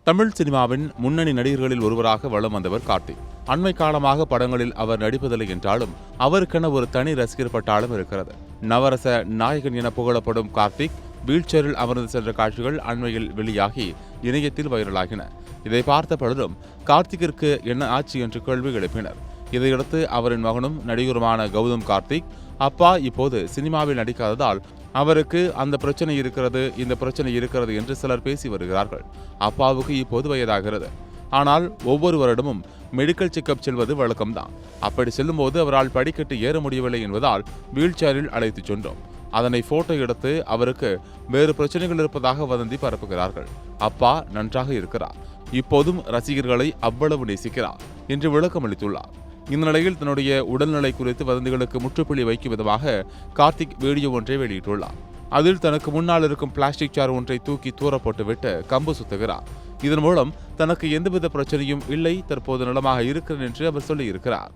தமிழ் சினிமாவின் முன்னணி நடிகர்களில் ஒருவராக வலம் வந்தவர் கார்த்திக். அண்மை காலமாக படங்களில் அவர் நடிப்பதில்லை என்றாலும் அவருக்கென ஒரு தனி ரசிகர் பட்டாளம் இருக்கிறது. நவரச நாயகன் என புகழப்படும் கார்த்திக் வீல்சேரில் அமர்ந்து சென்ற காட்சிகள் அண்மையில் வெளியாகி இணையத்தில் வைரலாகின. இதை பார்த்த பலரும் கார்த்திக்கிற்கு என்ன ஆட்சி என்று கேள்வி எழுப்பினர். இதையடுத்து அவரின் மகனும் நடிகருமான கௌதம் கார்த்திக், அப்பா இப்போது சினிமாவில் நடிக்காததால் அவருக்கு அந்த பிரச்சனை இருக்கிறது, இந்த பிரச்சனை இருக்கிறது என்று சிலர் பேசி வருகிறார்கள். அப்பாவுக்கு இப்போது வயதாகிறது. ஆனால் ஒவ்வொரு வருடமும் மெடிக்கல் செக்கப் செல்வது வழக்கம்தான். அப்படி செல்லும்போது அவரால் படிக்கட்டு ஏற முடியவில்லை என்பதால் வீல்சேரில் அழைத்துச் சென்றோம். அதனை போட்டோ எடுத்து அவருக்கு வேறு பிரச்சனைகள் இருப்பதாக வதந்தி பரப்புகிறார்கள். அப்பா நன்றாக இருக்கிறார், இப்போதும் ரசிகர்களை அவ்வளவு நேசிக்கிறார் என்று விளக்கம் அளித்துள்ளார். இந்த நிலையில் தன்னுடைய உடல்நிலை குறித்து வதந்திகளுக்கு முற்றுப்புள்ளி வைக்கும் விதமாக கார்த்திக் வீடியோ ஒன்றை வெளியிட்டுள்ளார். அதில் தனக்கு முன்னால் இருக்கும் பிளாஸ்டிக் சேர் ஒன்றை தூக்கி தூரப்பட்டுவிட்டு கம்பு சுத்துகிறார். இதன் மூலம் தனக்கு எந்தவித பிரச்சனையும் இல்லை, தற்போது நலமாக இருக்கிறேன் என்று அவர் சொல்லியிருக்கிறார்.